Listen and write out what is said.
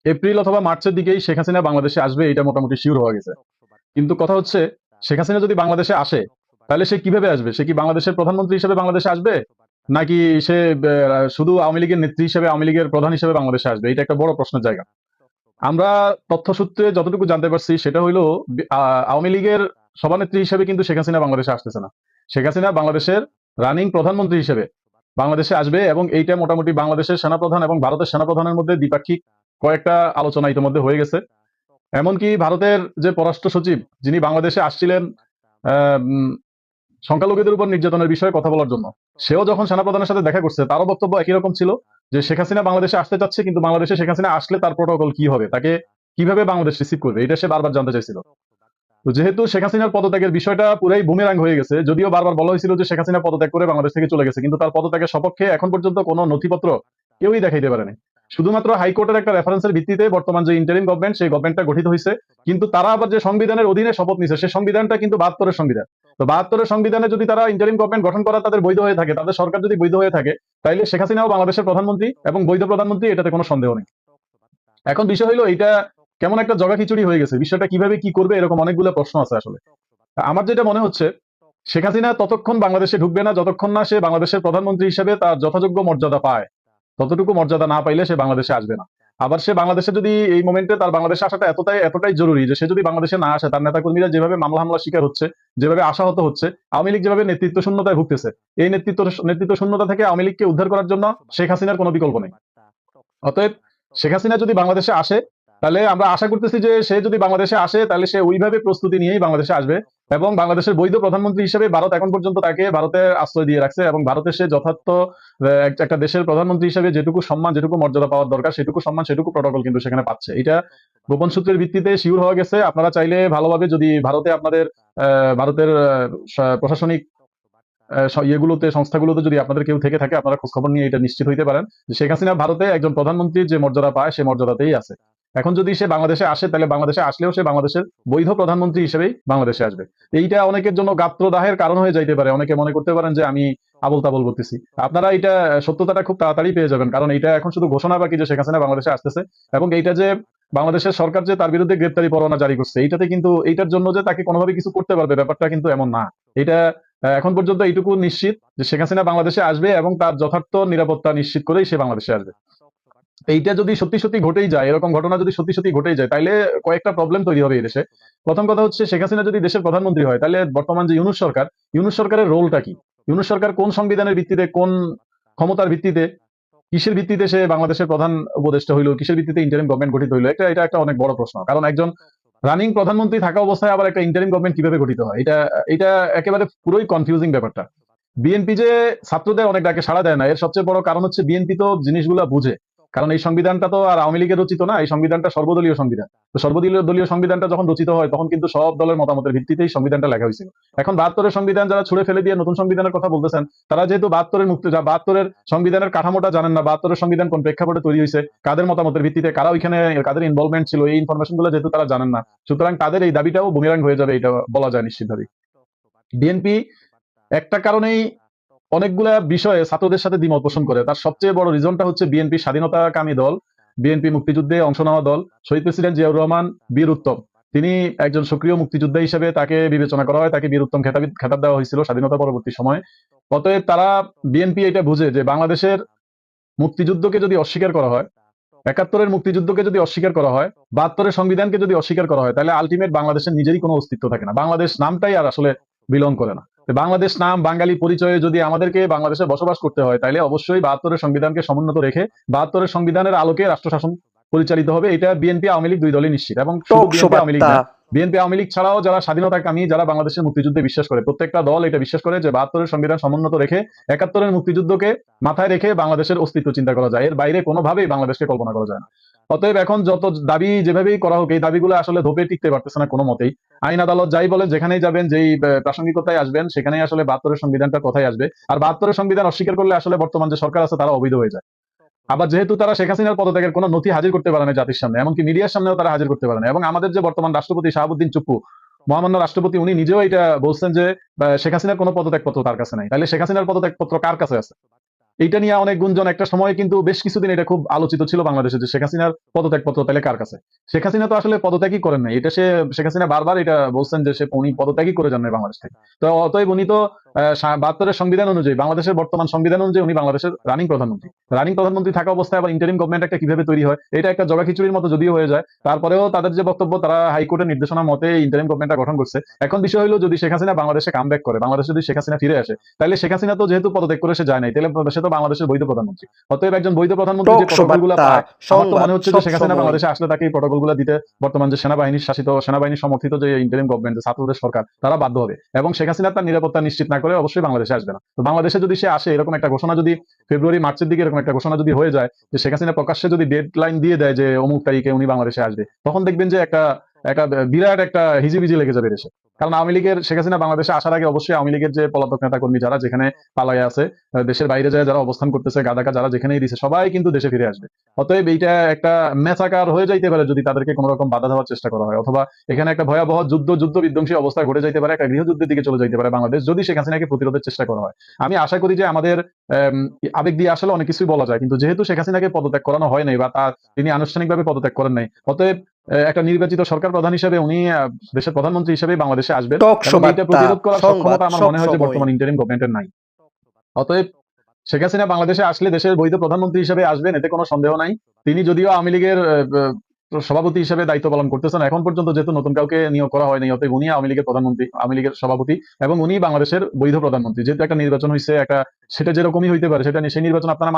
April অথবা মার্চের দিকেই শেখ হাসিনা বাংলাদেশে আসবে, এটা মোটামুটি শিওর হয়ে গেছে। কিন্তু কথা হচ্ছে, শেখ হাসিনা যদি বাংলাদেশে আসে, তাহলে সে কিভাবে আসবে? সে কি বাংলাদেশের প্রধানমন্ত্রী হিসেবে বাংলাদেশে আসবে, নাকি সে শুধু আওয়ামী লীগের নেত্রী হিসেবে, আওয়ামী লীগের প্রধান হিসেবে বাংলাদেশে আসবে? এটা একটা বড় প্রশ্নের জায়গা। আমরা তথ্যসূত্রে যতটুকু জানতে পারছি সেটা হইলো, আওয়ামী লীগের সভানেত্রী হিসেবে কিন্তু শেখ হাসিনা বাংলাদেশে আসতেছে না। শেখ হাসিনা বাংলাদেশের রানিং প্রধানমন্ত্রী হিসেবে বাংলাদেশে আসবে, এবং এইটা মোটামুটি বাংলাদেশের সেনাপ্রধান এবং ভারতের সেনাপ্রধানের মধ্যে দ্বিপাক্ষিক কয়েকটা আলোচনা ইতিমধ্যে হয়ে গেছে। এমনকি ভারতের যে পররাষ্ট্র সচিব, যিনি বাংলাদেশে আসছিলেন আহ, উম, সংখ্যালঘুদের উপর নির্যাতনের বিষয়ে কথা বলার জন্য, সেও যখন সেনাপ্রধানের সাথে দেখা করছে, তারও বক্তব্য একই রকম ছিল যে শেখ হাসিনা বাংলাদেশে আসতে চাচ্ছে, কিন্তু বাংলাদেশে শেখ হাসিনা আসলে তার প্রোটোকল কি হবে, তাকে কিভাবে বাংলাদেশ রিসিভ করবে, এটা সে বারবার জানতে চাইছিল। তো যেহেতু শেখ হাসিনার পদত্যাগের বিষয়টা পুরাই বুমেরাং হয়ে গেছে, যদিও বারবার বলা হয়েছিল যে শেখ হাসিনা পদত্যাগ করে বাংলাদেশ থেকে চলে গেছে, কিন্তু তার পদত্যাগের সপক্ষে এখন পর্যন্ত কোনো নথিপত্র কেউই দেখাইতে পারেনি। শুধুমাত্র হাইকোর্টের একটা রেফারেন্সের ভিত্তিতে বর্তমান যে ইন্টারিম গভর্নমেন্ট, সেই গভর্নমেন্টটা গঠিত হয়েছে। কিন্তু তারা আবার যে সংবিধানের অধীনে শপথ নিছে, সেই সংবিধানটা কিন্তু 72-এর সংবিধান। তো 72-এর সংবিধানে যদি তারা ইন্টারিম গভর্নমেন্ট গঠন করা তাদের বৈধ হয়ে থাকে, তাদের সরকার যদি বৈধ হয়ে থাকে, তাইলে শেখ হাসিনাও বাংলাদেশের প্রধানমন্ত্রী এবং বৈধ প্রধানমন্ত্রী, এটাতে কোনো সন্দেহ নেই। এখন বিষয় হলো এইটা কেমন একটা জগা খিচুড়ি হয়ে গেছে, বিষয়টা কিভাবে কি করবে, এরকম অনেকগুলো প্রশ্ন আছে আসলে। আমার যেটা মনে হচ্ছে, শেখ হাসিনা ততক্ষণ বাংলাদেশে ঢুকবে না যতক্ষণ না সে বাংলাদেশের প্রধানমন্ত্রী হিসেবে তার যথাযোগ্য মর্যাদা পায়। ততটুকু মর্যাদা না পাইলে সে বাংলাদেশে আসবে না। আবার সে বাংলাদেশে যদি এই মোমেন্টে তার বাংলাদেশে আসাটা এতটাই এতটাই জরুরি যে সে যদি বাংলাদেশে না আসে, তার নেতাকর্মীরা যেভাবে মামলা হামলার শিকার হচ্ছে, যেভাবে আশাহত হচ্ছে, আওয়ামী লীগ যেভাবে নেতৃত্ব শূন্যতায় ভুগতেছে, এই নেতৃত্ব শূন্যতা থেকে আওয়ামী লীগকে উদ্ধার করার জন্য শেখ হাসিনার কোনো বিকল্প নেই। অতএব শেখ হাসিনা যদি বাংলাদেশে আসে, তাহলে আমরা আশা করতেছি যে সে যদি বাংলাদেশে আসে, তাহলে সে ওইভাবে প্রস্তুতি নিয়েই বাংলাদেশে আসবে। এবং বাংলাদেশের বৈধ প্রধানমন্ত্রী হিসেবে ভারত এখন পর্যন্ত তাকে ভারতে আশ্রয় দিয়ে রাখছে, এবং ভারতের সে যথার্থ একটা দেশের প্রধানমন্ত্রী হিসেবে যেটুকু সম্মান, যেটুকু মর্যাদা পাওয়ার দরকার, সেটুকু সম্মান, সেটুকু প্রটোকল কিন্তু সেখানে পাচ্ছে। এটা গোপন সূত্রের ভিত্তিতে শিওর হওয়া গেছে। আপনারা চাইলে ভালোভাবে যদি ভারতে আপনাদের ভারতের প্রশাসনিক ইয়েগুলোতে, সংস্থাগুলোতে যদি আপনাদের কেউ থেকে থাকে, আপনারা খোঁজখবর নিয়ে এটা নিশ্চিত হইতে পারেন যে শেখ হাসিনা ভারতে একজন প্রধানমন্ত্রীর যে মর্যাদা পায়, সে মর্যাদাতেই আছে। এখন যদি সে বাংলাদেশে আসে, তাহলে বাংলাদেশে আসলেও সে বাংলাদেশের বৈধ প্রধানমন্ত্রী হিসেবেই বাংলাদেশে আসবে। এইটা অনেকের জন্য গাত্রদাহের কারণ হয়ে যাইতে পারে, অনেকে মনে করতে পারেন যে আমি আবল তাবল বলতেছি। আপনারা এটা সত্যতাটা খুব তাড়াতাড়ি পেয়ে যাবেন, কারণ এটা এখন শুধু ঘোষণা বাকি যে শেখ হাসিনা বাংলাদেশে আসতেছে। এবং এইটা যে বাংলাদেশের সরকার যে তার বিরুদ্ধে গ্রেপ্তারি পরোয়ানা জারি করছে, এইটাতে কিন্তু এইটার জন্য যে তাকে কোনোভাবে কিছু করতে পারবে, ব্যাপারটা কিন্তু এমন না। এটা এখন পর্যন্ত এইটুকু নিশ্চিত যে শেখ হাসিনা বাংলাদেশে আসবে এবং তার যথার্থ নিরাপত্তা নিশ্চিত করেই সে বাংলাদেশে আসবে। এইটা যদি সত্যি সত্যি ঘটেই যায়, এরকম ঘটনা যদি সত্যি সত্যি ঘটেই যায়, তাইলে কয়েকটা প্রবলেম তৈরি হবে এই দেশে। প্রথম কথা হচ্ছে, শেখ হাসিনা যদি দেশের প্রধানমন্ত্রী হয়, তাহলে বর্তমান যে ইউনূস সরকার, ইউনূস সরকারের রোলটা কি? ইউনূস সরকার কোন সংবিধানের ভিত্তিতে, কোন ক্ষমতার ভিত্তিতে, কিসের ভিত্তিতে সে বাংলাদেশের প্রধান উপদেষ্টা হইলো, কিসের ভিত্তিতে ইন্টারিম গভর্নমেন্ট গঠিত হইলো? এটা একটা অনেক বড় প্রশ্ন। কারণ একজন রানিং প্রধানমন্ত্রী থাকা অবস্থায় আবার একটা ইন্টারিম গভর্নমেন্ট কিভাবে গঠিত হয়, এটা এটা একেবারে পুরোই কনফিউজিং ব্যাপারটা। বিএনপি যে ছাত্রদের অনেক ডাকে সাড়া দেয় না, এর সবচেয়ে বড় কারণ হচ্ছে বিএনপি তো জিনিসগুলা বুঝে। কারণ এই সংবিধানটা তো আর আওয়ামী লীগের রচিত না, এই সংবিধানটা সর্বদলীয় সংবিধান। তো সর্বদলীয় দলীয় সংবিধানটা যখন রচিত হয়, তখন কিন্তু সব দলের মতামতের ভিত্তিতেই সংবিধানটা লেখা হয়েছিল। এখন 72-এর সংবিধান যারা ছুড়ে ফেলে দিয়ে নতুন সংবিধানের কথা বলতেছেন, তারা যেহেতু 72-এর মুক্তি, 72-এর সংবিধানের কাঠামোটা জানেন না, 72-এর সংবিধান কোন প্রেক্ষাপটে তৈরি হয়েছে, কাদের মতামতের ভিত্তিতে, কারা ওইখানে, কাদের ইনভলভমেন্ট ছিল, এই ইনফরমেশন গুলো যেহেতু তারা জানেন না, সুতরাং তাদের এই দাবিটাও বুমেরাং হয়ে যাবে, এটা বলা যায় নিশ্চিতভাবে। বিএনপি একটা কারণেই অনেকগুলা বিষয়ে ছাত্রদের সাথে দ্বিমত পোষণ করে। তার সবচেয়ে বড় রিজনটা হচ্ছে বিএনপি স্বাধীনতাকামী দল, বিএনপি মুক্তিযুদ্ধে অংশ নেওয়া দল। শহীদ প্রেসিডেন্ট জিয়াউর রহমান বীর উত্তম, তিনি একজন সক্রিয় মুক্তিযোদ্ধা হিসেবে তাকে বিবেচনা করা হয়, তাকে বীর উত্তম খেতাব দেওয়া হয়েছিল স্বাধীনতা পরবর্তী সময়ে। অতএব তারা, বিএনপি এটা বুঝে যে বাংলাদেশের মুক্তিযুদ্ধকে যদি অস্বীকার করা হয়, 71-এর মুক্তিযুদ্ধকে যদি অস্বীকার করা হয়, 72-এর সংবিধানকে যদি অস্বীকার করা হয়, তাহলে আলটিমেট বাংলাদেশের নিজেরই কোনো অস্তিত্ব থাকে না, বাংলাদেশ নামটাই আর আসলে বিলং করে না। তো বাংলাদেশ নাম, বাঙালি পরিচয়ে যদি আমাদেরকে বাংলাদেশে বসবাস করতে হয়, তাহলে অবশ্যই 72-এর সংবিধানকে সমুন্নত রেখে 72-এর সংবিধানের আলোকে রাষ্ট্র শাসন পরিচালিত হবে। এটা বিএনপি আওয়ামী লীগ দুই দলই নিশ্চিত। এবং শুধু টকশো বিএনপি আওয়ামী লীগ বার্তা। না, বিএনপি আওয়ামী লীগ ছাড়াও যারা স্বাধীনতাকামী, যারা বাংলাদেশের মুক্তিযুদ্ধে বিশ্বাস করে, প্রত্যেকটা দল এটা বিশ্বাস করে যে 72-এর সংবিধান সমুন্নত রেখে 71-এর মুক্তিযুদ্ধকে মাথায় রেখে বাংলাদেশের অস্তিত্ব চিন্তা করা যায়, এর বাইরে কোনোভাবেই বাংলাদেশকে কল্পনা করা যায় না। অতএব এখন যত দাবি যেভাবেই করা হোক, এই দাবিগুলো আসলে ধোপে টিকতে পারতেছে না কোনো মতেই। আইন আদালত যাই বলেন, যেখানেই যাবেন, যেই প্রাসঙ্গিকতায় আসবেন, সেখানেই আসলে 72-এর সংবিধানটা কথাই আসবে। আর 72-এর সংবিধান অস্বীকার করলে আসলে বর্তমান যে সরকার আছে তারা অবৈধ হয়ে যায়। আবার যেহেতু তারা শেখ হাসিনার পদত্যাগের কোনো নথি হাজির করতে পারে না জাতির সামনে, এমনকি মিডিয়ার সামনেও তারা হাজির করতে পারে না। এবং আমাদের যে বর্তমান রাষ্ট্রপতি শাহাবুদ্দিন চুপ্পু, মহামান্য রাষ্ট্রপতি, উনি নিজেও এটা বলছেন যে শেখ হাসিনার কোনো পদত্যাগপত্র তার কাছে নাই। তাহলে শেখ হাসিনার পদত্যাগপত্র কার কাছে আছে? এইটা নিয়ে অনেক গুঞ্জন একটা সময় কিন্তু বেশ কিছুদিন এটা খুব আলোচিত ছিল বাংলাদেশে যে শেখ হাসিনার পদত্যাগপত্র তাহলে কার কাছে। শেখ হাসিনা তো আসলে পদত্যাগই করেন নাই, এটা শেখ হাসিনা বারবার এটা বলছেন যে উনি পদত্যাগই করে যান নাই বাংলাদেশ থেকে। তো অতএব উনি তো 72-এর সংবিধান অনুযায়ী, বাংলাদেশের বর্তমান সংবিধান অনুযায়ী উনি বাংলাদেশের রানিং প্রধানমন্ত্রী থাকা অবস্থায় আবার ইন্টারিম গভর্নমেন্ট একটা কিভাবে তৈরি হয়, এটা একটা জগা খিচুড়ির মতো যদিও হয়ে যায়, তারপরেও তাদের যে বক্তব্য, তারা হাইকোর্টের নির্দেশনা মতে ইন্টারিম গভর্নমেন্টটা গঠন করছে। এখন বিষয় হলো যদি শেখ হাসিনা বাংলাদেশে কামব্যাক করে, বাংলাদেশে যদি শেখ হাসিনা ফিরে আসে, তাহলে শেখ হাসিনা তো যেহেতু পদত্যাগ করে সে যায় নাই, তাহলে সে তো বাংলাদেশের বৈধ প্রধানমন্ত্রী। অতএব একজন বৈধ প্রধানমন্ত্রী যে টক শো প্রটোকল গুলা বার্তা, পায়, আমার তো সংবাদ মনে হচ্ছে যে সব শেখ হাসিনা সময়। বাংলাদেশে আসলে তাকে এই প্রটোকল গুলা দিতে বর্তমান যে সেনাবাহিনীর শাসিত, সেনাবাহিনী সমর্থিত যে ইন্টারিম গভর্নমেন্ট, ছাত্রদের সরকার, তারা বাধ্য হবে। এবং শেখ হাসিনা তার নিরাপত্তা নিশ্চিত না করে অবশ্যই বাংলাদেশে আসবে না। তো বাংলাদেশে যদি সে আসে, এরকম একটা ঘোষণা যদি ফেব্রুয়ারি মার্চের দিকে এরকম একটা ঘোষণা যদি হয়ে যায় যে শেখ হাসিনা প্রকাশ্যে যদি ডেড লাইন দিয়ে দেয় যে অমুক তারিখে উনি বাংলাদেশে আসবে, তখন দেখবেন যে একটা একটা বিরাট একটা হিজিবিজি লেগে যাবে দেশে। কারণ আওয়ামী লীগের, শেখ হাসিনা বাংলাদেশে আসার আগে অবশ্যই আওয়ামী লীগের যে পলাতক নেতা কর্মী যারা যেখানে পালায় আছে, দেশের বাইরে যায় যারা অবস্থান করতেছে, গাদাকা যারা যেখানেই দিছে, সবাই কিন্তু দেশে ফিরে আসবে। অতএব এইটা একটা মেচাকার হয়ে যাইতে পারে যদি তাদেরকে কোন রকম বাধা দেওয়ার চেষ্টা করা হয়, অথবা এখানে একটা ভয়াবহ যুদ্ধ বিধ্বংসী অবস্থা ঘটে যাইতে পারে, একটা গৃহযুদ্ধের দিকে চলে যাইতে পারে বাংলাদেশ, যদি শেখ হাসিনাকে প্রতিরোধের চেষ্টা করা হয়। আমি আশা করি যে আমাদের আম, আবেগ দিয়ে আসলে অনেক কিছুই বলা যায়, কিন্তু যেহেতু শেখ হাসিনাকে পদত্যাগ করানো হয় নাই বা তিনি আনুষ্ঠানিকভাবে পদত্যাগ করেন নাই, অতএব একটা নির্বাচিত সরকার প্রধান হিসেবে উনি দেশের প্রধানমন্ত্রী হিসেবে বাংলাদেশে আসবেন। টক শো এবং এইটা বার্তা, প্রতিরোধ করার সংবাদ সক্ষমতা আমার সব মনে হয় যে সময়। বর্তমান ইন্টারিম গভর্নমেন্টের নাই। অতএব শেখ হাসিনা বাংলাদেশে আসলে দেশের বৈধ প্রধানমন্ত্রী হিসেবে আসবেন, এতে কোনো সন্দেহ নাই। তিনি যদিও আওয়ামী লীগের সভাপতি হিসেবে দায়িত্ব পালন করতেছেন এখন পর্যন্ত, যেহেতু নতুন কাউকে নিয়োগ করা হয়নি, অতএব উনি আওয়ামী লীগের প্রধানমন্ত্রী, আওয়ামী লীগের সভাপতি, এবং উনি বাংলাদেশের বৈধ প্রধানমন্ত্রী। যেহেতু একটা নির্বাচন হয়েছে, একটা সেটা যেরকমই হইতে পারে, সেটা সেই নির্বাচন আপনারা